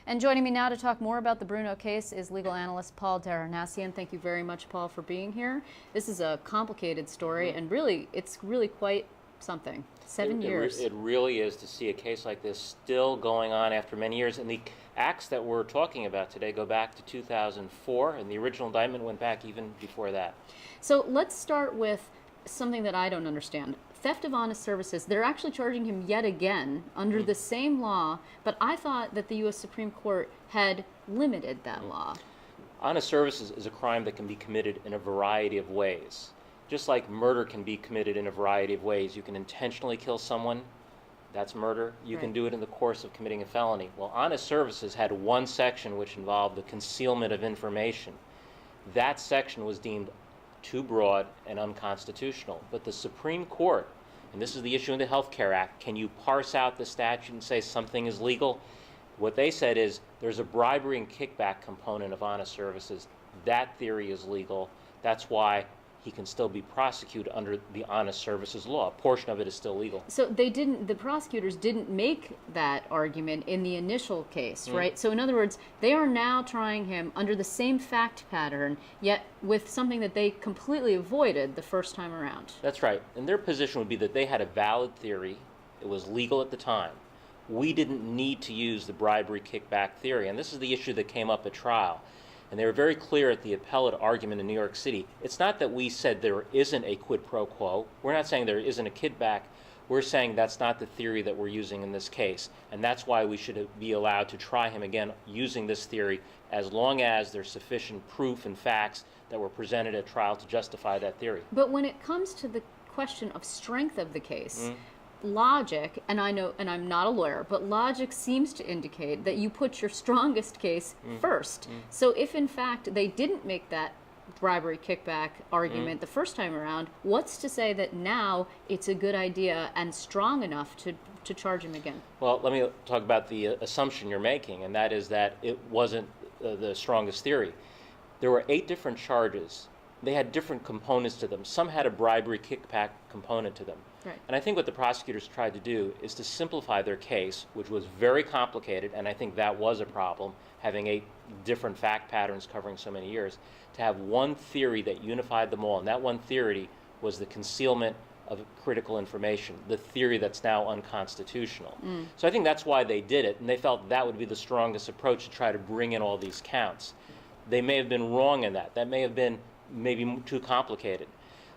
And joining me now to talk more about the Bruno case is legal analyst Paul DerOhannesian. Thank you very much, Paul, for being here. This is a complicated story, and really, it's really quite something. 7 years. It really is to see a case like this still going on after many years. And the acts that we're talking about today go back to 2004, and the original indictment went back even before that. So let's start with something that I don't understand. Theft of honest services. They're actually charging him yet again under the same law, but I thought that the U.S. Supreme Court had limited that law. Honest services is a crime that can be committed in a variety of ways. Just like murder can be committed in a variety of ways. You can intentionally kill someone, that's murder. You can do it in the course of committing a felony. Well, honest services had one section which involved the concealment of information. That section was deemed too broad and unconstitutional. But the Supreme Court, and this is the issue in the Health Care Act, can you parse out the statute and say something is legal? What they said is there's a bribery and kickback component of honest services. That theory is legal. That's why he can still be prosecuted under the honest services law. A portion of it is still legal. So the prosecutors didn't make that argument in the initial case, right? So in other words, they are now trying him under the same fact pattern, yet with something that they completely avoided the first time around. That's right. And their position would be that they had a valid theory. It was legal at the time. We didn't need to use the bribery kickback theory. And this is the issue that came up at trial. And they were very clear at the appellate argument in New York City. It's not that we said there isn't a quid pro quo. We're not saying there isn't a kickback. We're saying that's not the theory that we're using in this case. And that's why we should be allowed to try him again using this theory as long as there's sufficient proof and facts that were presented at trial to justify that theory. But when it comes to the question of strength of the case, logic, and I know, and I'm not a lawyer, but logic seems to indicate that you put your strongest case first. So if in fact they didn't make that bribery kickback argument the first time around, what's to say that now it's a good idea and strong enough to charge him again? Well, let me talk about the assumption you're making, and that is that it wasn't the strongest theory. There were 8 different charges. They had different components to them. Some had a bribery kickback component to them. Right. And I think what the prosecutors tried to do is to simplify their case, which was very complicated, and I think that was a problem, having 8 different fact patterns covering so many years, to have one theory that unified them all. And that one theory was the concealment of critical information, the theory that's now unconstitutional. So I think that's why they did it, and they felt that would be the strongest approach to try to bring in all these counts. They may have been wrong in that. That may have been maybe too complicated.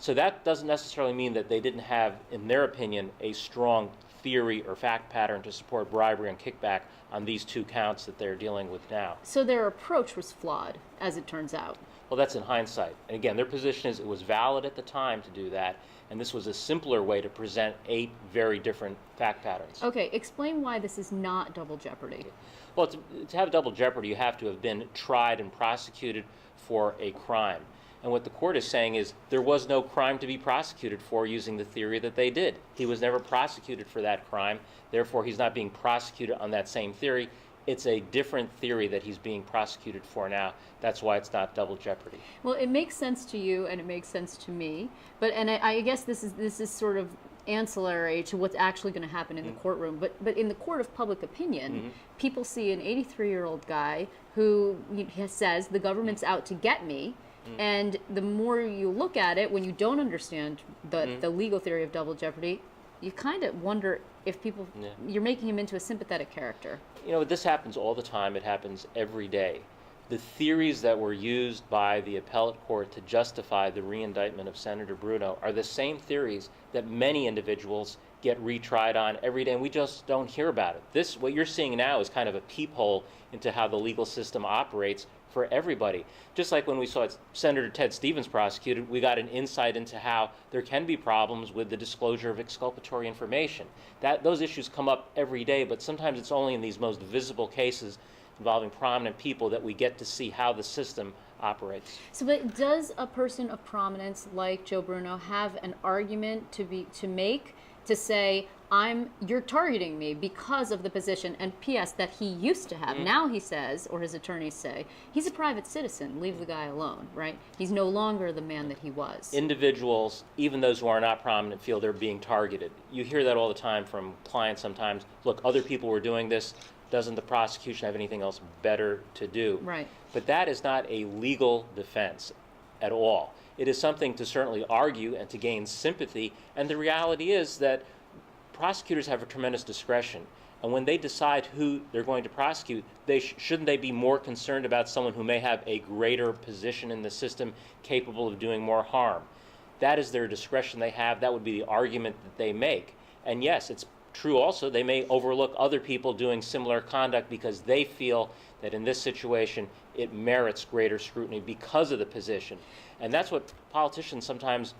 So that doesn't necessarily mean that they didn't have, in their opinion, a strong theory or fact pattern to support bribery and kickback on these 2 counts that they're dealing with now. So their approach was flawed, as it turns out. Well, that's in hindsight. And again, their position is it was valid at the time to do that, and this was a simpler way to present 8 very different fact patterns. Okay, explain why this is not double jeopardy. Well, to have double jeopardy, you have to have been tried and prosecuted for a crime. And what the court is saying is there was no crime to be prosecuted for using the theory that they did. He was never prosecuted for that crime. Therefore, he's not being prosecuted on that same theory. It's a different theory that he's being prosecuted for now. That's why it's not double jeopardy. Well, it makes sense to you and it makes sense to me. But I guess this is sort of ancillary to what's actually going to happen in the courtroom. But in the court of public opinion, people see an 83-year-old guy who says the government's out to get me. And the more you look at it, when you don't understand the legal theory of double jeopardy, you kind of wonder if people, you're making him into a sympathetic character. You know, this happens all the time. It happens every day. The theories that were used by the appellate court to justify the re-indictment of Senator Bruno are the same theories that many individuals get retried on every day, and we just don't hear about it. What you're seeing now is kind of a peephole into how the legal system operates for everybody. Just like when we saw Senator Ted Stevens prosecuted, we got an insight into how there can be problems with the disclosure of exculpatory information. Those issues come up every day, but sometimes it's only in these most visible cases involving prominent people that we get to see how the system operates. So, but does a person of prominence like Joe Bruno have an argument to make to say, you're targeting me because of the position, and P.S. that he used to have. Now he says, or his attorneys say, he's a private citizen, leave the guy alone, right? He's no longer the man that he was. Individuals, even those who are not prominent, feel they're being targeted. You hear that all the time from clients sometimes. Look, other people were doing this. doesn't the prosecution have anything else better to do? Right. But that is not a legal defense at all. It is something to certainly argue and to gain sympathy, and the reality is that prosecutors have a tremendous discretion. And when they decide who they're going to prosecute, shouldn't they be more concerned about someone who may have a greater position in the system, capable of doing more harm? That is their discretion they have. That would be the argument that they make. And yes, it's true also, they may overlook other people doing similar conduct because they feel that in this situation it merits greater scrutiny because of the position. And that's what politicians sometimes,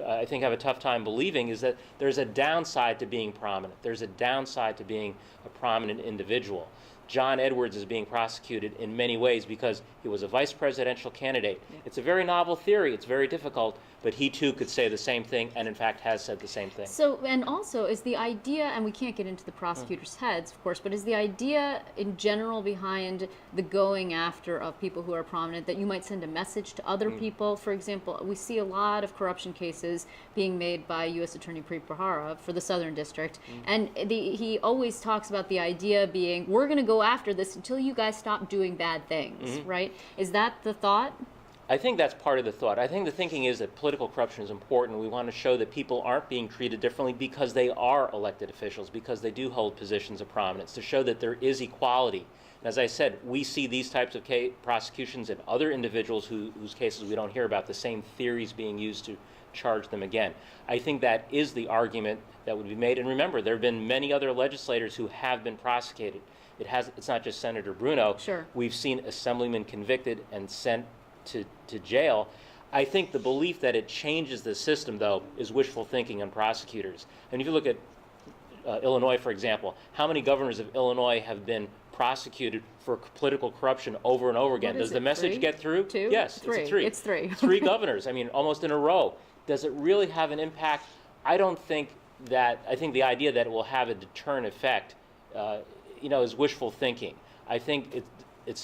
I think, have a tough time believing, is that there's a downside to being prominent. There's a downside to being a prominent individual. John Edwards is being prosecuted in many ways because he was a vice presidential candidate. Yeah. It's a very novel theory. It's very difficult, but he too could say the same thing, and in fact has said the same thing. So, and also, is the idea, and we can't get into the prosecutors' heads, of course, but is the idea in general behind the going after of people who are prominent that you might send a message to other people? For example, we see a lot of corruption cases being made by U.S. Attorney Preet Bharara for the Southern District, and he always talks about the idea being, we're going to go after this until you guys stop doing bad things, right? Is that the thought? I think that's part of the thought. I think the thinking is that political corruption is important. We want to show that people aren't being treated differently because they are elected officials, because they do hold positions of prominence, to show that there is equality. And as I said, we see these types of prosecutions in other individuals whose cases we don't hear about, the same theories being used to charge them again. I think that is the argument that would be made. And remember, there have been many other legislators who have been prosecuted. It's not just Senator Bruno. Sure. We've seen assemblymen convicted and sent to jail. I think the belief that it changes the system, though, is wishful thinking on prosecutors. And if you look at Illinois, for example, how many governors of Illinois have been prosecuted for political corruption over and over again? Does the message get through? Two? Yes, three. it's three. It's three. Three governors, I mean, almost in a row. Does it really have an impact? I don't think that, I think the idea that it will have a deterrent effect, is wishful thinking. I think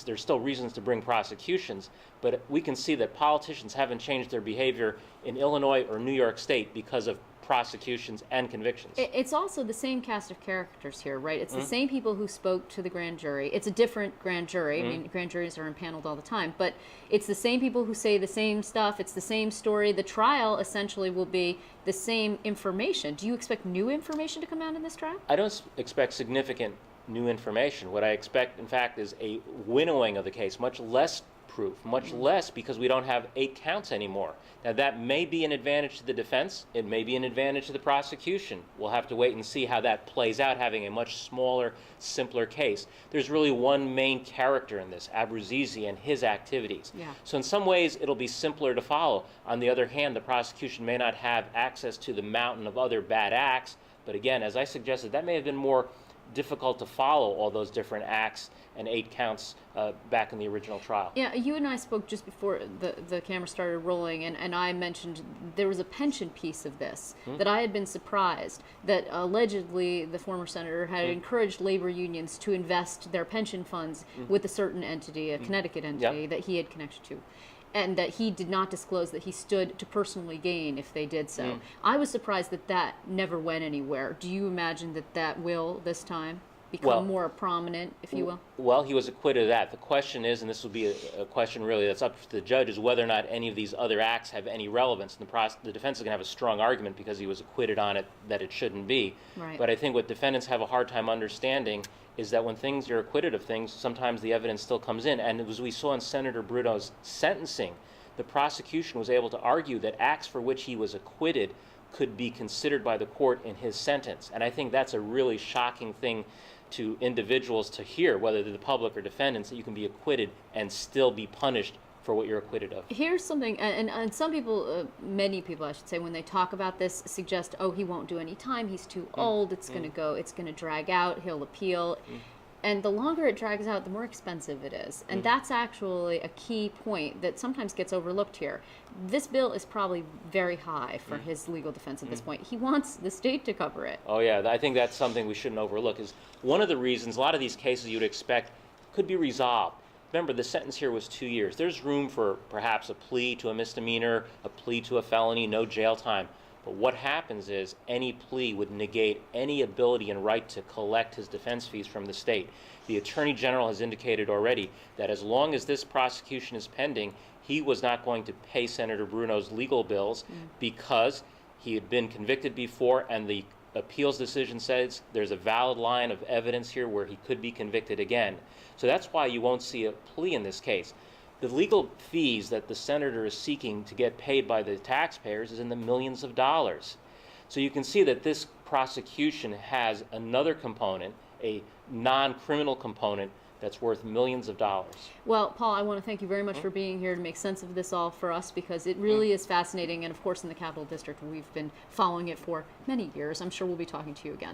there's still reasons to bring prosecutions, but we can see that politicians haven't changed their behavior in Illinois or New York State because of prosecutions and convictions. It's also the same cast of characters here, right? It's the same people who spoke to the grand jury. It's a different grand jury. I mean, grand juries are impaneled all the time, but it's the same people who say the same stuff. It's the same story. The trial essentially will be the same information. Do you expect new information to come out in this trial? I don't expect significant new information. What I expect, in fact, is a winnowing of the case, much less proof, much less because we don't have 8 counts anymore. Now, that may be an advantage to the defense. It may be an advantage to the prosecution. We'll have to wait and see how that plays out, having a much smaller, simpler case. There's really one main character in this, Abruzzese and his activities. Yeah. So in some ways, it'll be simpler to follow. On the other hand, the prosecution may not have access to the mountain of other bad acts, but again, as I suggested, that may have been more difficult to follow all those different acts and 8 counts back in the original trial. Yeah, you and I spoke just before the camera started rolling, and I mentioned there was a pension piece of this that I had been surprised that allegedly the former senator had encouraged labor unions to invest their pension funds with a certain entity, a Connecticut entity that he had connection to, and that he did not disclose that he stood to personally gain if they did so. I was surprised that that never went anywhere. Do you imagine that that will, this time, become more prominent, if you will? Well, he was acquitted of that. The question is, and this will be a question really that's up to the judge, is whether or not any of these other acts have any relevance. And the defense is going to have a strong argument because he was acquitted on it that it shouldn't be. Right. But I think what defendants have a hard time understanding is that when you're acquitted of things, sometimes the evidence still comes in. And as we saw in Senator Bruno's sentencing, the prosecution was able to argue that acts for which he was acquitted could be considered by the court in his sentence. And I think that's a really shocking thing to individuals to hear, whether they're the public or defendants, that you can be acquitted and still be punished for what you're acquitted of. Here's something, and some people, many people I should say, when they talk about this, suggest, oh, he won't do any time, he's too old, it's going to drag out, he'll appeal. And the longer it drags out, the more expensive it is. And that's actually a key point that sometimes gets overlooked here. This bill is probably very high for his legal defense at this point. He wants the state to cover it. Oh yeah, I think that's something we shouldn't overlook. Is one of the reasons a lot of these cases you'd expect could be resolved. Remember, the sentence here was 2 years. There's room for perhaps a plea to a misdemeanor, a plea to a felony, no jail time. But what happens is any plea would negate any ability and right to collect his defense fees from the state. The Attorney General has indicated already that as long as this prosecution is pending, he was not going to pay Senator Bruno's legal bills because he had been convicted before, and the appeals decision says there's a valid line of evidence here where he could be convicted again. So that's why you won't see a plea in this case. The legal fees that the senator is seeking to get paid by the taxpayers is in the millions of dollars. So you can see that this prosecution has another component, a non-criminal component, that's worth millions of dollars. Well, Paul, I want to thank you very much for being here to make sense of this all for us, because it really is fascinating. And of course, in the Capital District, we've been following it for many years. I'm sure we'll be talking to you again.